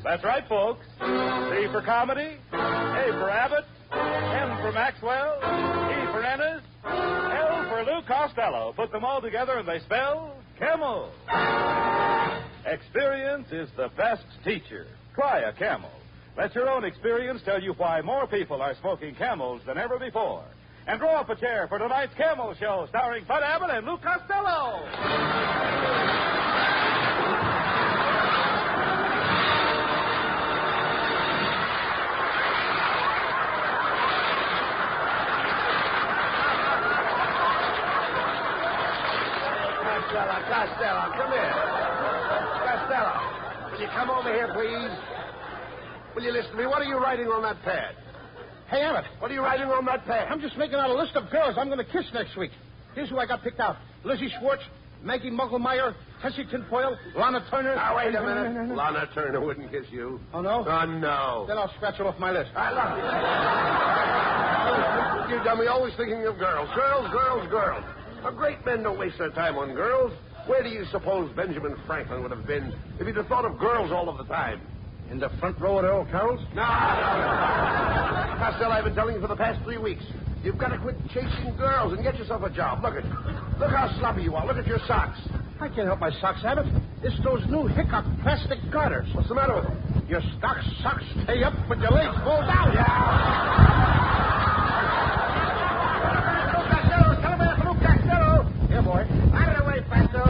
That's right, folks. C for comedy, A for Abbott, M for Maxwell, E for Ennis, L for Lou Costello. Put them all together and they spell Camel. Experience is the best teacher. Try a Camel. Let your own experience tell you why more people are smoking Camels than ever before. And draw up a chair for tonight's Camel Show, starring Bud Abbott and Lou Costello. Costello, come here. Costello, will you come over here, please? Will you listen to me? What are you writing on that pad? Hey, Abbott. What are you writing on that pad? I'm just making out a list of girls I'm going to kiss next week. Here's who I got picked out. Lizzie Schwartz, Maggie Mugglemeyer, Tessie Tinfoil, Lana Turner. Now, wait a minute. Lana Turner wouldn't kiss you. Oh, no? Oh, no. Then I'll scratch it off my list. I love you. You dummy, always thinking of girls. Girls. A great men don't waste their time on girls. Where do you suppose Benjamin Franklin would have been if he'd have thought of girls all of the time? In the front row at Earl Carroll's? No. Costello, I've been telling you for the past 3 weeks. You've got to quit chasing girls and get yourself a job. Look how sloppy you are. Look at your socks. I can't help my socks, Abbott. It's those new Hickok plastic garters. What's the matter with them? Your socks stay up, but your legs fall down. Lou Costello. Here, boy. Out of the way, Pasto.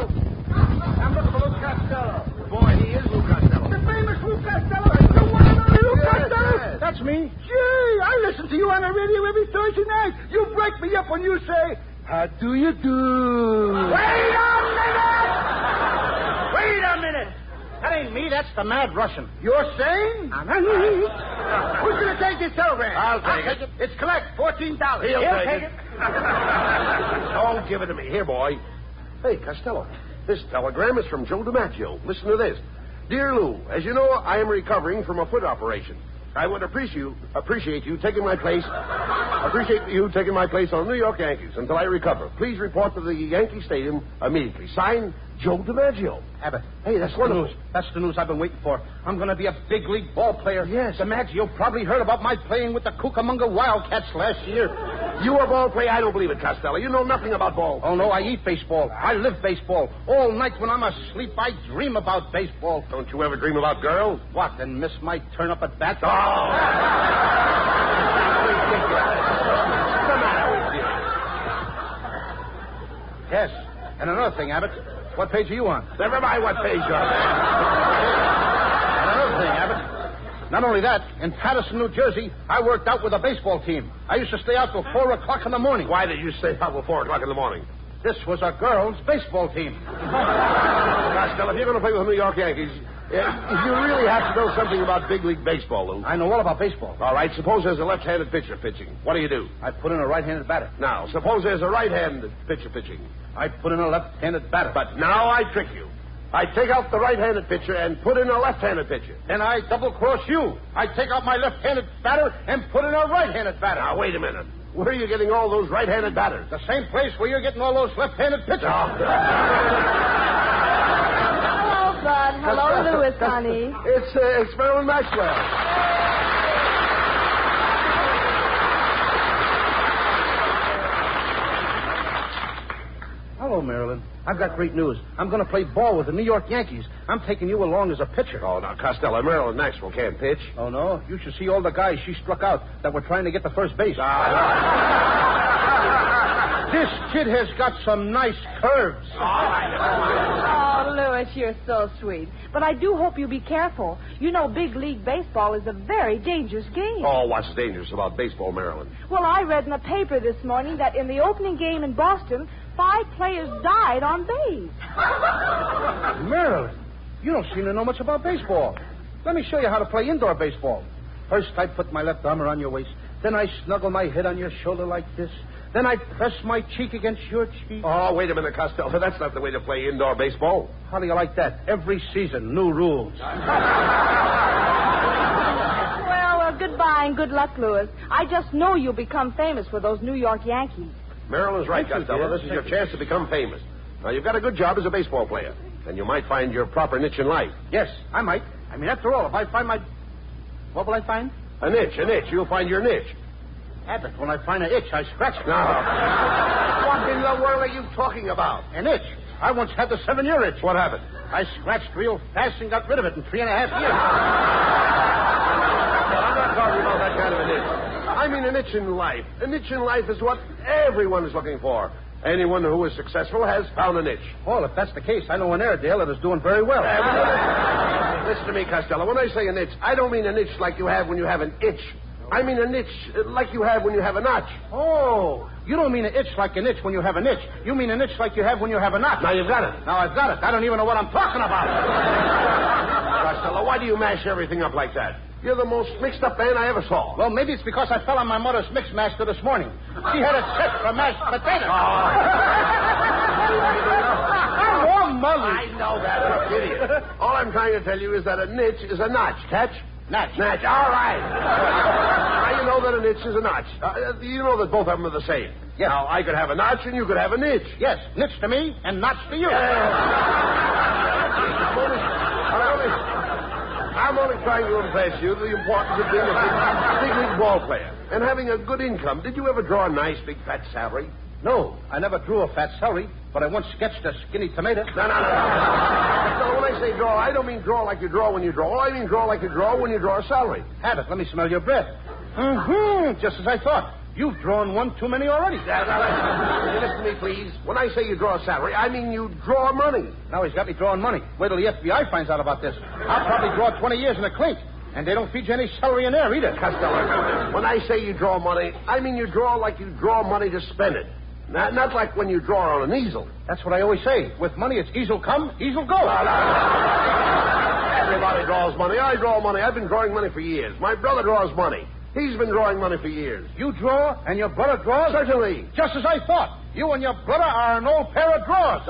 I'm looking for Lou Costello. Boy, he is Lou Costello. The famous Lou Costello. You want to know Lou Costello? Yes. That's me. Gee, I listen to you on the radio every Thursday night. You break me up when you say, how do you do? Wait a minute. That ain't me. That's the mad Russian. You're saying? Who's going to take this telegram? I'll take it. It's collect. $14. He'll take it. Don't give it to me. Here, boy. Hey, Costello, this telegram is from Joe DiMaggio. Listen to this. Dear Lou, as you know, I am recovering from a foot operation. I would appreciate you taking my place. Appreciate you taking my place on the New York Yankees until I recover. Please report to the Yankee Stadium immediately. Signed, Joe DiMaggio. Abbott. Hey, that's wonderful. News. That's the news I've been waiting for. I'm going to be a big league ball player. Yes. DiMaggio probably heard about my playing with the Cucamonga Wildcats last year. You a ball player? I don't believe it, Costello. You know nothing about ball. Oh, no, I eat baseball. I live baseball. All night when I'm asleep, I dream about baseball. Don't you ever dream about girls? What, and miss my turn up at bat? Oh! What's the matter with you? Yes. And another thing, Abbott. What page are you on? Never mind what page you're on. And another thing, Abbott. Not only that, in Patterson, New Jersey, I worked out with a baseball team. I used to stay out till 4 o'clock in the morning. Why did you stay out till 4 o'clock in the morning? This was a girls' baseball team. Costello, if you're going to play with the New York Yankees, you really have to know something about big league baseball, Lou. I know all about baseball. All right, suppose there's a left-handed pitcher pitching. What do? I put in a right-handed batter. Now, suppose there's a right-handed pitcher pitching. I put in a left-handed batter. But now I trick you. I take out the right-handed pitcher and put in a left-handed pitcher. Then I double-cross you. I take out my left-handed batter and put in a right-handed batter. Now, wait a minute. Where are you getting all those right-handed batters? The same place where you're getting all those left-handed pitchers. Hello, Bud. Hello, Louis, honey. It's Marilyn Maxwell. Hello, Marilyn. I've got great news. I'm going to play ball with the New York Yankees. I'm taking you along as a pitcher. Oh, now, Costello, Marilyn Maxwell can't pitch. Oh, no? You should see all the guys she struck out that were trying to get to first base. This kid has got some nice curves. Oh, Louis, you're so sweet. But I do hope you be careful. You know big league baseball is a very dangerous game. Oh, what's dangerous about baseball, Marilyn? Well, I read in the paper this morning that in the opening game in Boston, 5 players died on base. Marilyn, you don't seem to know much about baseball. Let me show you how to play indoor baseball. First, I put my left arm around your waist. Then I snuggle my head on your shoulder like this. Then I press my cheek against your cheek. Oh, wait a minute, Costello. That's not the way to play indoor baseball. How do you like that? Every season, new rules. Well, goodbye and good luck, Louis. I just know you'll become famous with those New York Yankees. Marilyn's right, Thank you, Costello. dear. This is your chance to become famous. Now, you've got a good job as a baseball player, and you might find your proper niche in life. Yes, I might. I mean, after all, if I find my... What will I find? An itch. You'll find your niche. Abbott, when I find an itch, I scratch it. No. What in the world are you talking about? An itch. I once had the 7-year itch. What happened? I scratched real fast and got rid of it in 3.5 years. I'm not talking about that kind of an itch. I mean an itch in life. An itch in life is what everyone is looking for. Anyone who is successful has found an itch. Well, if that's the case, I know an Airedale that is doing very well. Listen to me, Costello. When I say an itch, I don't mean an itch like you have when you have an itch. I mean an itch like you have when you have a notch. Oh, you don't mean an itch like an itch when you have an itch. You mean an itch like you have when you have a notch. Now you've got it. Now I've got it. I don't even know what I'm talking about. Costello, why do you mash everything up like that? You're the most mixed-up man I ever saw. Well, maybe it's because I fell on my mother's mix master this morning. She had it set for mashed potatoes. Oh, mother. I know that, you idiot. All I'm trying to tell you is that a niche is a notch. Catch? Notch. All right. Now you know that a niche is a notch. You know that both of them are the same. Yes. Now, I could have a notch and you could have a niche. Yes, niche to me and notch to you. I'm only trying to impress you the importance of being a big league ball player and having a good income. Did you ever draw a nice big fat salary? No, I never drew a fat celery, but I once sketched a skinny tomato. No. So when I say draw, I don't mean draw like you draw when you draw. I mean draw like you draw when you draw a salary. Have it. Let me smell your breath. Just as I thought. You've drawn one too many already. Listen to me, please. When I say you draw a salary, I mean you draw money. Now he's got me drawing money. Wait till the FBI finds out about this. I'll probably draw 20 years in a clink. And they don't feed you any celery in there either. Costello, when I say you draw money, I mean you draw like you draw money to spend it. Not like when you draw on an easel. That's what I always say. With money, it's easel come, easel go. Everybody draws money. I draw money. I've been drawing money for years. My brother draws money. He's been drawing money for years. You draw, and your brother draws? Certainly. Just as I thought. You and your brother are an old pair of drawers.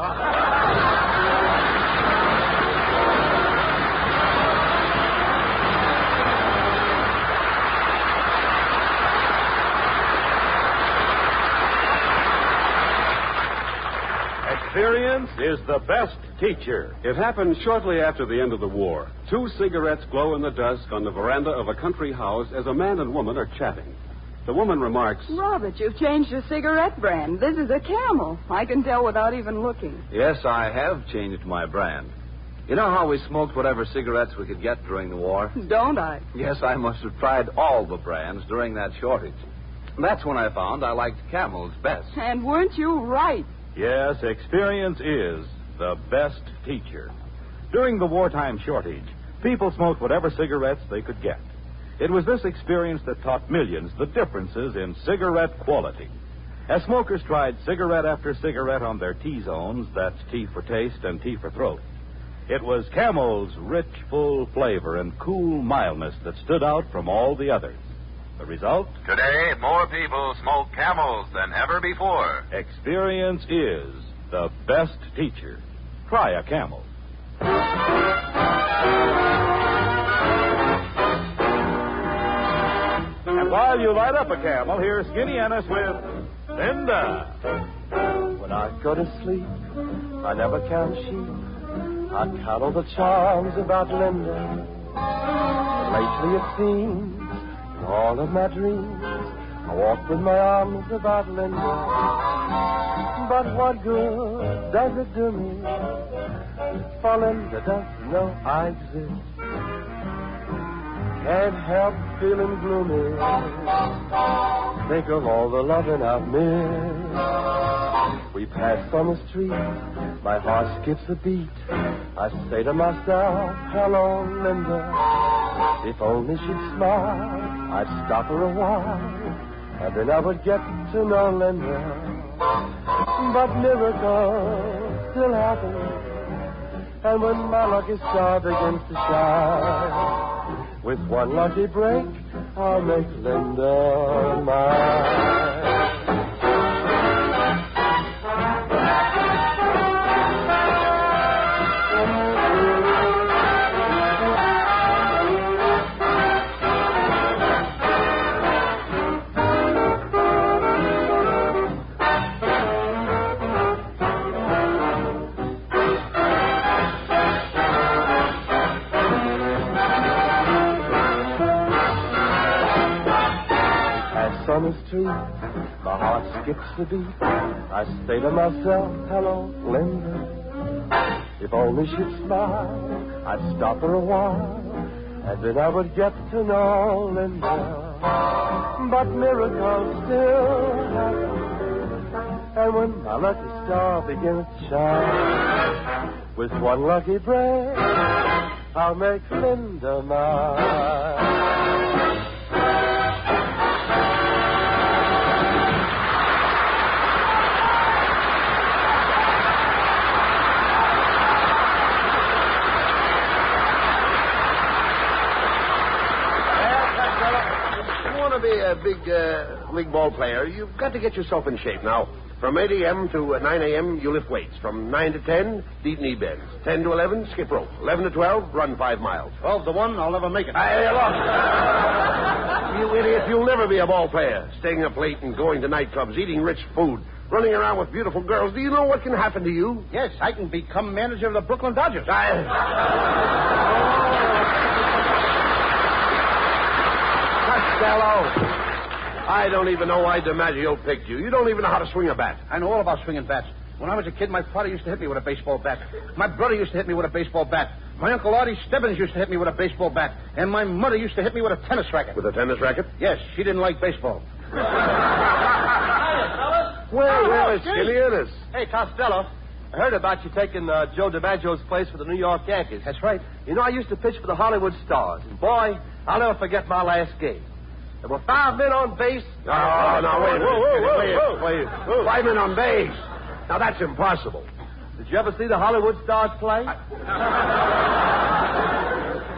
Experience is the best teacher. It happened shortly after the end of the war. 2 cigarettes glow in the dusk on the veranda of a country house as a man and woman are chatting. The woman remarks, Robert, you've changed your cigarette brand. This is a Camel. I can tell without even looking. Yes, I have changed my brand. You know how we smoked whatever cigarettes we could get during the war? Don't I? Yes, I must have tried all the brands during that shortage. That's when I found I liked Camel's best. And weren't you right? Yes, experience is the best teacher. During the wartime shortage, people smoked whatever cigarettes they could get. It was this experience that taught millions the differences in cigarette quality. As smokers tried cigarette after cigarette on their T-zones, that's T for taste and T for throat, it was Camel's rich, full flavor and cool mildness that stood out from all the others. The result? Today, more people smoke Camels than ever before. Experience is the best teacher. Try a Camel. And while you light up a Camel, here's Skinny Ennis with Linda. When I go to sleep, I never count sheep. I count all the charms about Linda. But lately it seems all of my dreams, I walk with my arms about Linda. But what good does it do me? For Linda doesn't know I exist. Can't help feeling gloomy. Think of all the loving I've missed. We pass on the street, my heart skips a beat. I say to myself, hello, Linda. If only she'd smile, I'd stop her a while, and then I would get to know Linda. But miracles still happen, and when my lucky star begins to shine, with one lucky break, I'll make Linda mine. on the street, my heart skips a beat. I say to myself, hello, Linda. If only she'd smile, I'd stop her a while, and then I would get to know Linda. But miracles still happen, and when my lucky star begins to shine, with one lucky break, I'll make Linda mine. Be a big league ball player, you've got to get yourself in shape. Now, from 8 a.m. to 9 a.m., you lift weights. From 9 to 10, deep knee bends. 10 to 11, skip rope. 11 to 12, run 5 miles. 12 to 1, I'll never make it. Look. You idiot, you'll never be a ball player. Staying up late and going to nightclubs, eating rich food, running around with beautiful girls. Do you know what can happen to you? Yes, I can become manager of the Brooklyn Dodgers. Costello, I don't even know why DiMaggio picked you. You don't even know how to swing a bat. I know all about swinging bats. When I was a kid, my father used to hit me with a baseball bat. My brother used to hit me with a baseball bat. My Uncle Artie Stebbins used to hit me with a baseball bat. And my mother used to hit me with a tennis racket. With a tennis racket? Yes, she didn't like baseball. Well, Skinny, it is. Hey, Costello, I heard about you taking Joe DiMaggio's place for the New York Yankees. That's right. You know, I used to pitch for the Hollywood Stars, and boy, I'll never forget my last game. There were 5 men on base. Oh, no, wait a minute. Wait. 5 men on base. Now, that's impossible. Did you ever see the Hollywood Stars play?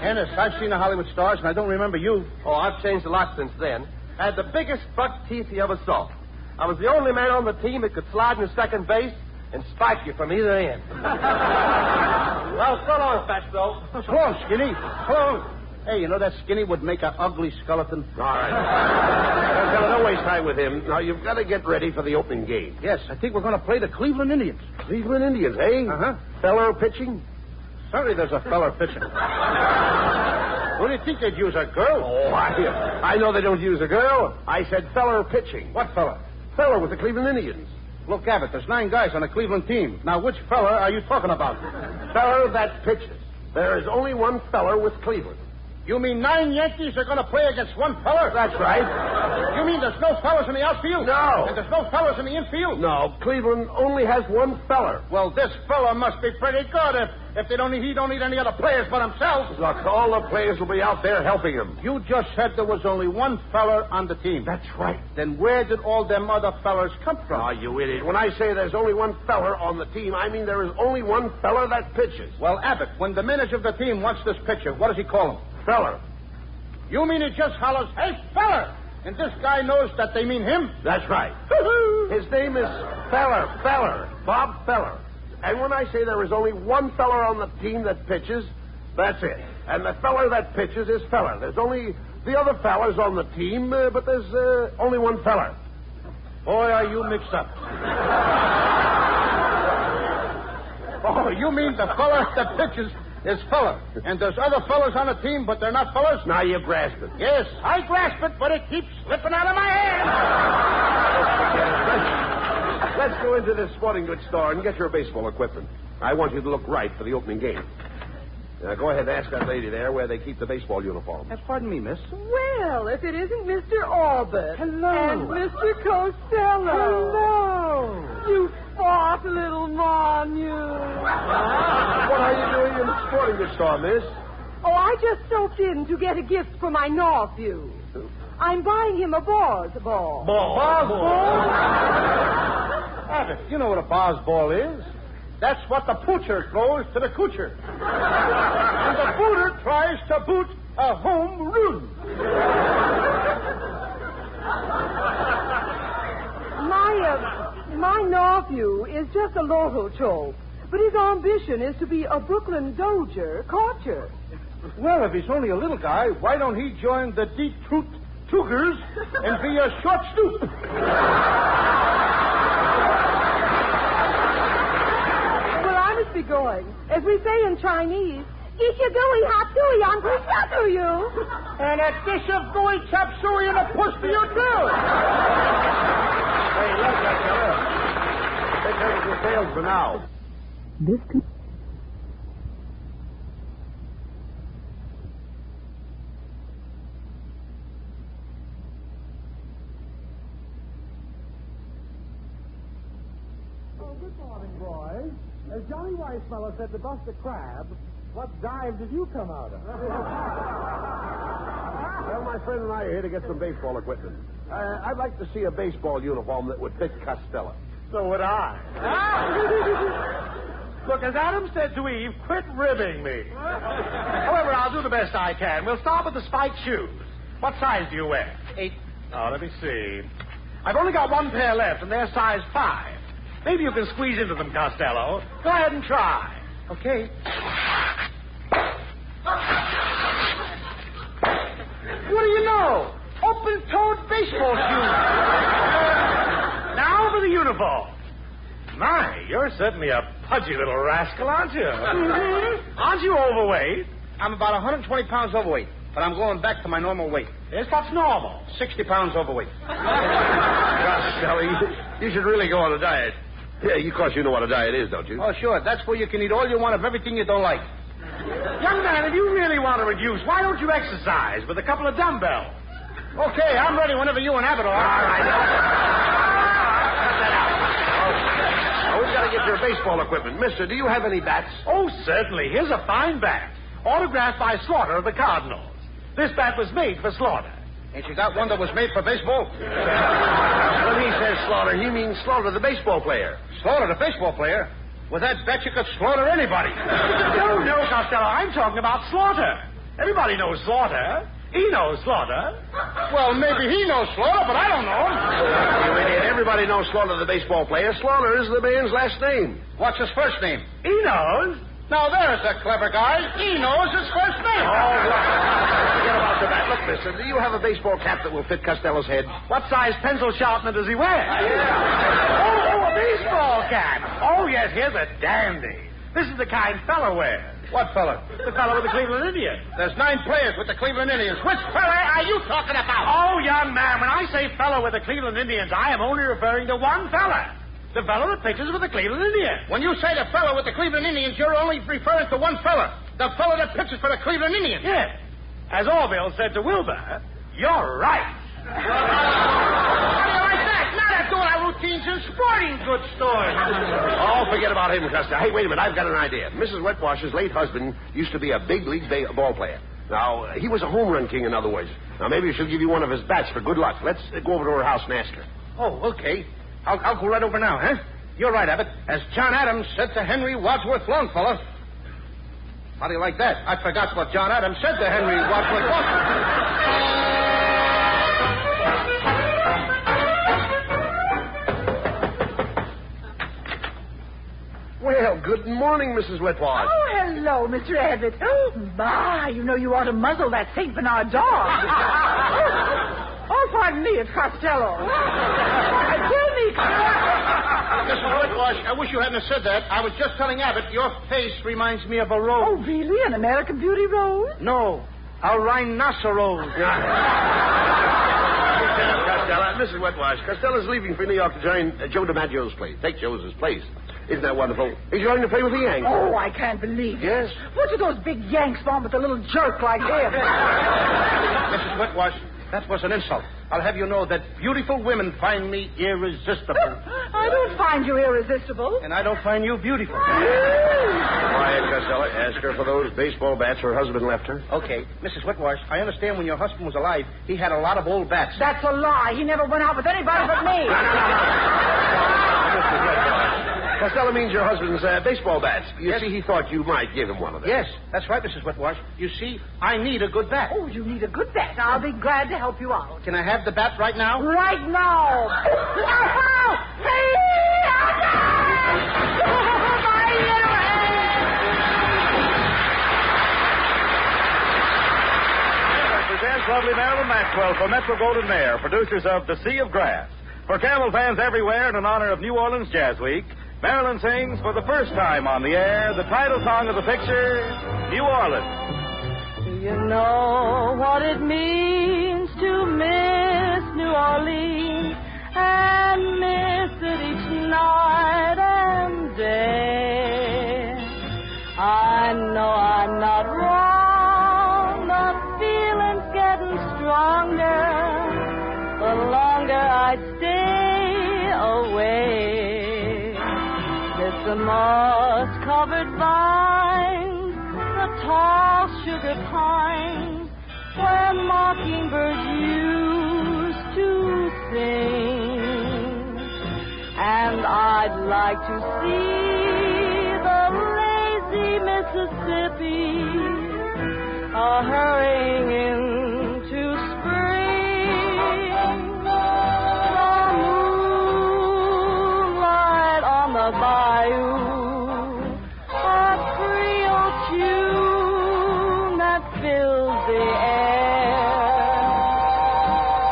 Ennis, I've seen the Hollywood Stars, and I don't remember you. Oh, I've changed a lot since then. I had the biggest buck teeth you ever saw. I was the only man on the team that could slide into second base and spike you from either end. Well, so long, Fatso. So long, Skinny. So long. Hey, you know that Skinny would make an ugly skeleton? All right. Don't waste time with him. Now, you've got to get ready for the opening game. Yes, I think we're going to play the Cleveland Indians. Cleveland Indians, eh? Uh-huh. Feller pitching? Sorry, there's a feller pitching. What do you think they'd use, a girl? Oh, I know they don't use a girl. I said feller pitching. What feller? Feller with the Cleveland Indians. Look, Abbott, there's 9 guys on the Cleveland team. Now, which feller are you talking about? Feller that pitches. There is only one feller with Cleveland. You mean 9 Yankees are going to play against one feller? That's right. You mean there's no fellers in the outfield? No. And there's no fellers in the infield? No, Cleveland only has one feller. Well, this feller must be pretty good if he don't need any other players but himself. Look, all the players will be out there helping him. You just said there was only one feller on the team. That's right. Then where did all them other fellers come from? Oh, you idiot. When I say there's only one feller on the team, I mean there is only one feller that pitches. Well, Abbott, when the manager of the team wants this pitcher, what does he call him? Feller. You mean he just hollers, "Hey, feller!" And this guy knows that they mean him? That's right. His name is Feller, Bob Feller. And when I say there is only one feller on the team that pitches, that's it. And the feller that pitches is Feller. There's only the other fellers on the team, but there's only one feller. Boy, are you mixed up. Oh, you mean the feller that pitches is feller. And there's other fellers on the team, but they're not fellers? Now you grasp it. Yes, I grasp it, but it keeps slipping out of my hand. Let's go into this sporting goods store and get your baseball equipment. I want you to look right for the opening game. Now, go ahead and ask that lady there where they keep the baseball uniforms. Pardon me, miss. Well, if it isn't Mr. Albert. Hello. And Mr. Costello. Hello. You fat little mon, you. What are you doing in the sporting goods store, miss? Oh, I just stopped in to get a gift for my nephew. I'm buying him a Bars ball. Bars ball? Abbott, you know what a Bars ball is. That's what the poocher throws to the coocher. And the booter tries to boot a home run. My nephew is just a little choke, but his ambition is to be a Brooklyn Dodger catcher. Well, if he's only a little guy, why don't he join the Detroit Cougars and be a short stoop? Well, I must be going. As we say in Chinese, Get your gooey hot suey on Krishna to you. And a dish of gooey chop suey and a push to you, too. Hey, look, Costello. Take care of your tails for now. Good morning, boys. As Johnny Weissmuller said to Buster Crab, what dive did you come out of? Well, my friend and I are here to get some baseball equipment. I'd like to see a baseball uniform that would fit Costello. So would I. Look, as Adam said to Eve, quit ribbing me. However, I'll do the best I can. We'll start with the spiked shoes. What size do you wear? 8. Oh, let me see. I've only got one pair left, and they're size 5. Maybe you can squeeze into them, Costello. Go ahead and try. Okay. What do you know? Open-toed baseball shoes. Now for the uniform. My, you're certainly a pudgy little rascal, aren't you? Mm-hmm. Aren't you overweight? I'm about 120 pounds overweight, but I'm going back to my normal weight. Yes, that's normal. 60 pounds overweight. Costello, you should really go on a diet. Yeah, of course you know what a diet is, don't you? Oh, sure. That's where you can eat all you want of everything you don't like. Young man, if you really want to reduce, why don't you exercise with a couple of dumbbells? Okay, I'm ready whenever you and Abbott are. All right. Now, we've got to get your baseball equipment. Mister, do you have any bats? Oh, certainly. Here's a fine bat. Autographed by Slaughter of the Cardinals. This bat was made for Slaughter. Ain't you got one that was made for baseball? When he says Slaughter, he means Slaughter, the baseball player. Slaughter, the baseball player? With that bet, you could slaughter anybody. No, Costello. I'm talking about Slaughter. Everybody knows Slaughter. He knows Slaughter. Well, maybe he knows Slaughter, but I don't know him. You idiot. Everybody knows Slaughter, the baseball player. Slaughter is the man's last name. What's his first name? He knows. Now, there's a clever guy. He knows his first name. Oh, forget about the bat. Look, mister, do you have a baseball cap that will fit Costello's head? What size pencil sharpener does he wear? Oh, a baseball cap. Oh, yes, here's a dandy. This is the kind fella wears. What fella? The fella with the Cleveland Indians. There's 9 players with the Cleveland Indians. Which fella are you talking about? Oh, young man, when I say fella with the Cleveland Indians, I am only referring to one fella. The fellow that pitches with the Cleveland Indians. When you say the fellow with the Cleveland Indians, you're only referring to one fella. The fellow that pitches for the Cleveland Indians. Yes. As Orville said to Wilbur, you're right. How do you like that? Not after all our routines in sporting goods stores. Oh, forget about him, Costello. Hey, wait a minute. I've got an idea. Mrs. Wetwash's late husband used to be a big league ball player. Now, he was a home run king, in other words. Now, maybe she'll give you one of his bats for good luck. Let's go over to her house and ask her. Oh, okay. I'll go right over now, huh? You're right, Abbott. As John Adams said to Henry Wadsworth Longfellow. How do you like that? I forgot what John Adams said to Henry Wadsworth Longfellow. Well, good morning, Mrs. Wetwash. Oh, hello, Mr. Abbott. Oh, my, you know you ought to muzzle that St. Bernard dog. Oh, pardon me, it's Costello. Tell me, Mrs. Whitewash, I wish you hadn't said that. I was just telling Abbott your face reminds me of a rose. Oh, really? An American Beauty rose? No, a rhinoceros. Costello, Mrs. Wetwash, Costello's leaving for New York to join Joe DiMaggio's place. Take Joe's place. Isn't that wonderful? He's going to play with the Yanks. Oh, I can't believe it. Yes? What do those big Yanks want with a little jerk like him? Mrs. Whitewash, that was an insult. I'll have you know that beautiful women find me irresistible. I don't find you irresistible. And I don't find you beautiful. Quiet, Costello. Ask her for those baseball bats her husband left her. Okay. Mrs. Whitewash, I understand when your husband was alive, he had a lot of old bats. That's a lie. He never went out with anybody but me. Costello means your husband's baseball bats. You see, he thought you might give him one of them. Yes, that's right, Mrs. Whitewash. You see, I need a good bat. Oh, you need a good bat. I'll be glad to help you out. Can I have the bat right now? Right now. Presents lovely Marilyn Maxwell for Metro Goldwyn Mayer, producers of The Sea of Grass. For Camel fans everywhere and in honor of New Orleans Jazz Week, Marilyn sings for the first time on the air the title song of the picture, New Orleans. Do you know what it means to miss New Orleans and miss it each night and day? I know I'm not wrong, the feeling's getting stronger the longer I stay away. It's the moss-covered vines, the tall sugar pines, where mockingbirds used to sing. And I'd like to see the lazy Mississippi hurrying into spring. The moonlight on the bayou, a Creole tune that fills the air.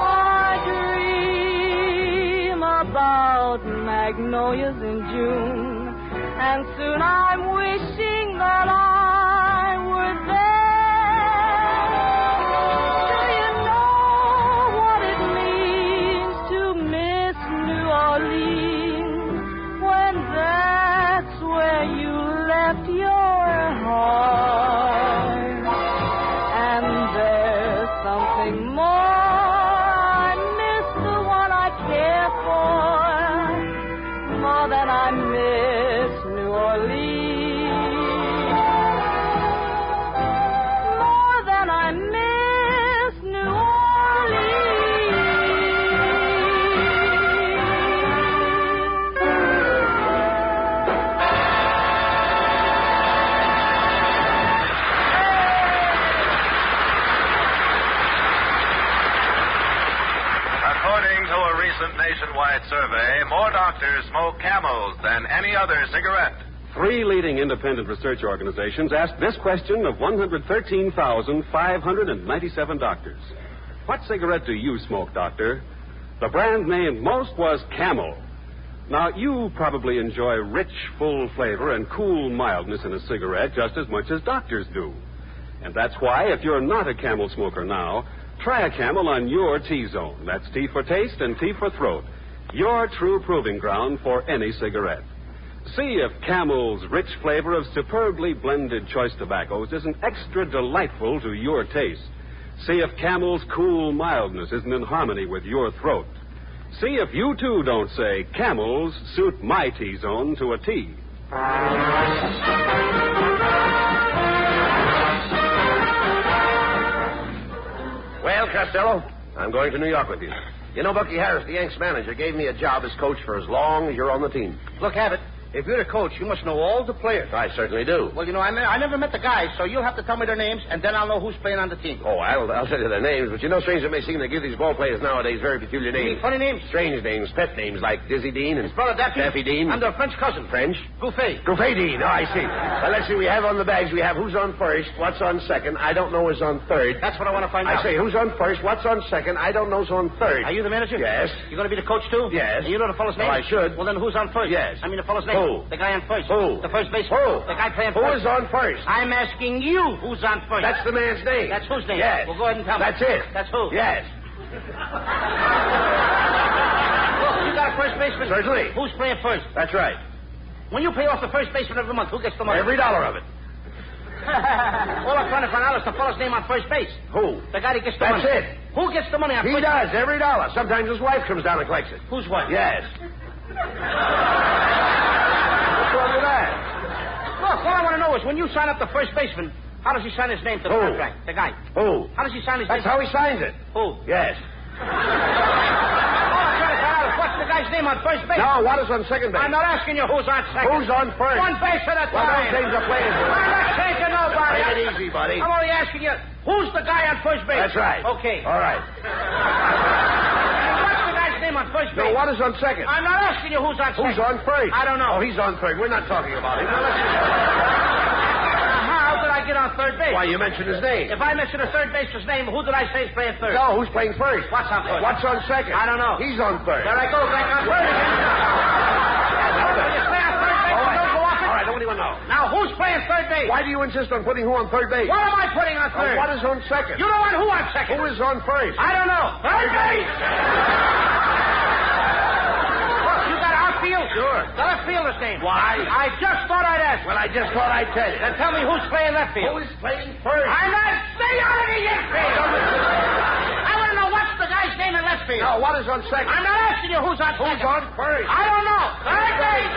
I dream about magnolias in June, and soon I'm wishing that I were there. Do you know what it means to miss New Orleans when that's where you left your heart? And there's something more. I miss the one I care for more than I miss New Orleans. More than I miss New According to a recent nationwide survey, more doctors smoke Camels than any other cigarette. 3 leading independent research organizations asked this question of 113,597 doctors. What cigarette do you smoke, doctor? The brand named most was Camel. Now, you probably enjoy rich, full flavor and cool mildness in a cigarette just as much as doctors do. And that's why, if you're not a Camel smoker now, try a Camel on your T-zone. That's T for taste and T for throat. Your true proving ground for any cigarette. See if Camel's rich flavor of superbly blended choice tobaccos isn't extra delightful to your taste. See if Camel's cool mildness isn't in harmony with your throat. See if you, too, don't say, Camels suit my T-zone to a T. Well, Costello, I'm going to New York with you. You know, Bucky Harris, the Yanks manager, gave me a job as coach for as long as you're on the team. Look, Abbott, if you're the coach, you must know all the players. I certainly do. Well, you know, I never met the guys, so you'll have to tell me their names, and then I'll know who's playing on the team. Oh, I'll tell you their names, but you know, strange it may seem, they give these ball players nowadays very peculiar names. You mean funny names? Strange names, pet names, like Dizzy Dean and His brother Daffy? Daffy Dean. And their French cousin. French? Gouffet. Gouffet Dean. Oh, I see. Well, let's see. We have on the bags, we have who's on first, what's on second, I don't know who's on third. That's what I want to find out. I say, who's on first, what's on second, I don't know who's on third. Are you the manager? Yes. You going to be the coach, too? Yes. And you know the fellow's name? Oh, I should. Well, then who's on first? Yes. I mean the fellow's name. Who? The guy on first. Who? The first baseman. Who? The guy playing Who first. is on first? I'm asking you who's on first. That's the man's name. That's whose name? Yes. Well, go ahead and tell me. That's it. That's who? Yes. Look, you got a first baseman? Certainly. Who's playing first? That's right. When you pay off the first baseman every month, who gets the money? Every dollar of it. All I'm trying to find out is the fellow's name on first base. Who? The guy that gets the That's money. it. Who gets the money on He first does, base? every dollar. Sometimes his wife comes down and collects it. Whose wife? Yes. What's wrong with that? Look, all I want to know is when you sign up the first baseman, how does he sign his name to the Who? contract? The guy. Who? How does he sign his That's name? how he signs it. Who? Yes. All I'm trying to find out is what's the guy's name on first base? No, what is on second base? I'm not asking you who's on second. Who's on first? One base at a time. Well, don't change the players. I'm not changing nobody. Take it easy, buddy. I'm only asking you, who's the guy on first base? That's right. Okay. All right. What's the guy's name on first base? No, what is on second? I'm not asking you who's on second. Who's on first? I don't know. Oh, he's on third. We're not talking about him. Now, let's... How did I get on third base? Why, you mentioned his name. If I mention a third baseman's name, who did I say is playing third? No, who's playing first? What's on first? What's on second? I don't know. He's on third. There I go, back on third again. You stay on Now, who's playing third base? Why do you insist on putting who on third base? What am I putting on third? What is on second? You don't want who on second? Who is on first? I don't know. Third base! Look, you got outfield? Sure. The left fielder's name. Why? I just thought I'd ask. Well, I just thought I'd tell you. Then tell me who's playing left field. Who is playing first? I'm not... Stay out of the infield! I want to know what's the guy's name in left field. No, what is on second? I'm not asking you who's on second. Who's on first? I don't know. Third base!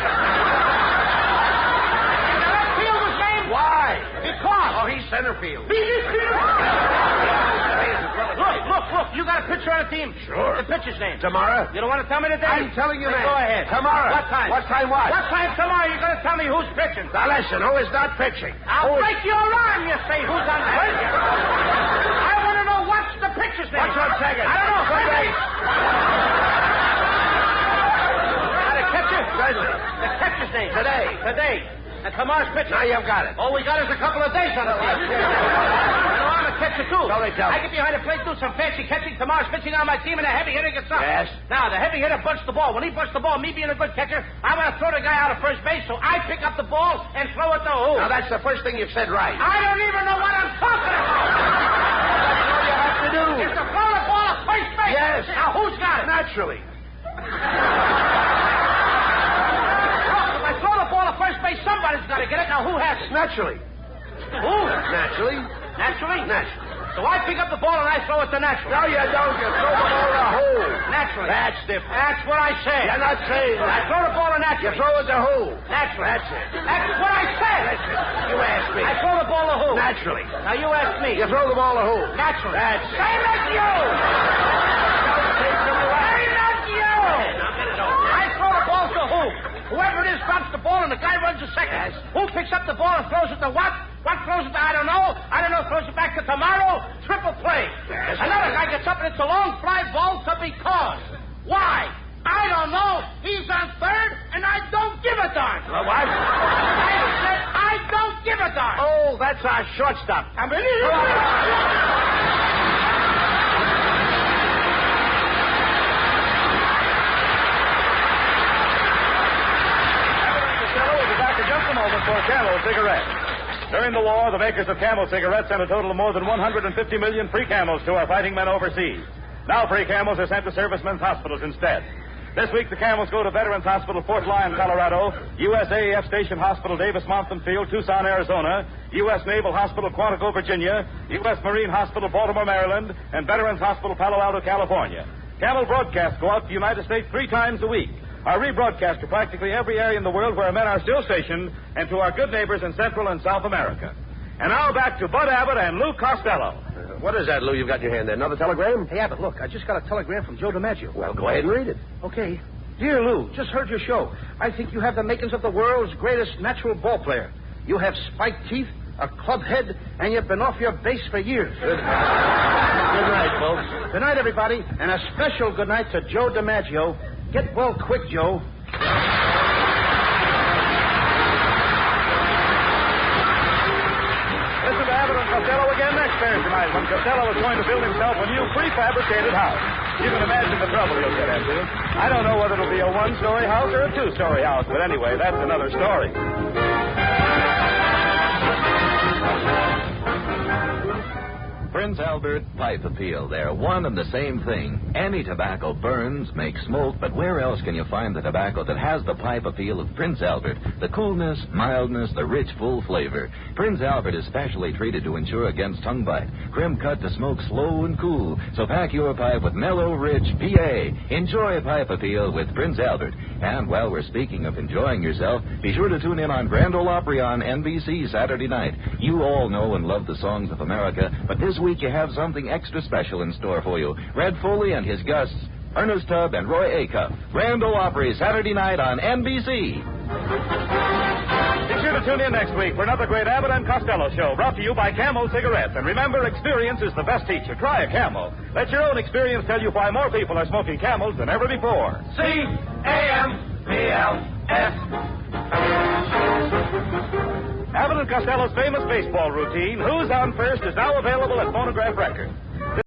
The left fielder's name? Why? Because. Oh, he's center field. Look, you got a pitcher on the team. Sure. The pitcher's name. Tomorrow? You don't want to tell me today? I'm telling you Then now. Go ahead. Tomorrow. What time? What time what? What time tomorrow? You're going to tell me who's pitching. Now listen, who is not pitching? I'll break your arm, you say, who's on second. I want to know what's the pitcher's name. What's on second? I don't know. Third base. The catcher? Presley. The catcher's name. Today. And tomorrow's pitcher. Now you've got it. All we got is a couple of days on the field. You know, I'm a catcher, too. So they tell me. I get behind the plate, do some fancy catching. Tomorrow's pitching on my team, and a heavy hitter gets up. Yes. Now, the heavy hitter bunts the ball. When he bunts the ball, me being a good catcher, I'm going to throw the guy out of first base, so I pick up the ball and throw it to who? Now, that's the first thing you've said right. I don't even know what I'm talking about. That's all you have to do. It's to throw the ball at first base. Yes. Now, who's got it? Naturally. If I throw the ball at first base, somebody's got to get it. Now, who has it? Naturally. Who? Naturally. Naturally? Naturally. So I pick up the ball and I throw it to Naturally. No, you don't. You throw the ball in a hole. Naturally. That's different. That's what I said. You're not saying I that. throw the ball to You Naturally. throw it to who? Naturally. That's it. That's what I said. Listen, you ask me. I throw the ball to who? Naturally. Now you ask me. You throw the ball to who? Naturally. That's it. Same as you. Same as you. I throw the ball to who? Whoever it is drops the ball and the guy runs to second. Yes. Who picks up the ball and throws it to what? What throws it to? I don't know. Throws it back to tomorrow. Triple play. Yes. Another guy gets up and it's a long fly ball to because. Why? I don't know. He's on third and I don't give a darn. What? I said I don't give a darn. Oh, that's our shortstop. I mean, Costello will be back in just a moment for Camel cigarettes. During the war, the makers of Camel cigarettes sent a total of more than 150 million free Camels to our fighting men overseas. Now free Camels are sent to servicemen's hospitals instead. This week, the Camels go to Veterans Hospital, Fort Lyon, Colorado, USAF Station Hospital, Davis-Monthan Field, Tucson, Arizona, U.S. Naval Hospital, Quantico, Virginia, U.S. Marine Hospital, Baltimore, Maryland, and Veterans Hospital, Palo Alto, California. Camel broadcasts go out to the United States 3 times a week. Are rebroadcast to practically every area in the world where men are still stationed and to our good neighbors in Central and South America. And now back to Bud Abbott and Lou Costello. What is that, Lou, you've got in your hand there? Another telegram? Hey, Abbott, look, I just got a telegram from Joe DiMaggio. Well, go ahead and read it. Okay. Dear Lou, just heard your show. I think you have the makings of the world's greatest natural ball player. You have spiked teeth, a club head, and you've been off your base for years. Good night, folks. Good night, everybody, and a special good night to Joe DiMaggio. Get well quick, Joe. Listen to Abbott and Costello again next Thursday night when Costello is going to build himself a new prefabricated house. You can imagine the trouble he'll get into. I don't know whether it'll be a 1-story house or a 2-story house, but anyway, that's another story. Prince Albert Pipe Appeal. They're one and the same thing. Any tobacco burns, makes smoke, but where else can you find the tobacco that has the pipe appeal of Prince Albert? The coolness, mildness, the rich, full flavor. Prince Albert is specially treated to ensure against tongue bite. Crimp cut to smoke slow and cool. So pack your pipe with mellow, rich PA. Enjoy Pipe Appeal with Prince Albert. And while we're speaking of enjoying yourself, be sure to tune in on Grand Ole Opry on NBC Saturday night. You all know and love the songs of America, but this week you have something extra special in store for you. Red Foley and his guests, Ernest Tubb and Roy Acuff. Grand Ole Opry Saturday night on NBC. Be sure to tune in next week for another great Abbott and Costello show brought to you by Camel Cigarettes. And remember, experience is the best teacher. Try a Camel. Let your own experience tell you why more people are smoking Camels than ever before. C-A-M-E-L-S. Abbott and Costello's famous baseball routine, Who's on First, is now available at Phonograph Records.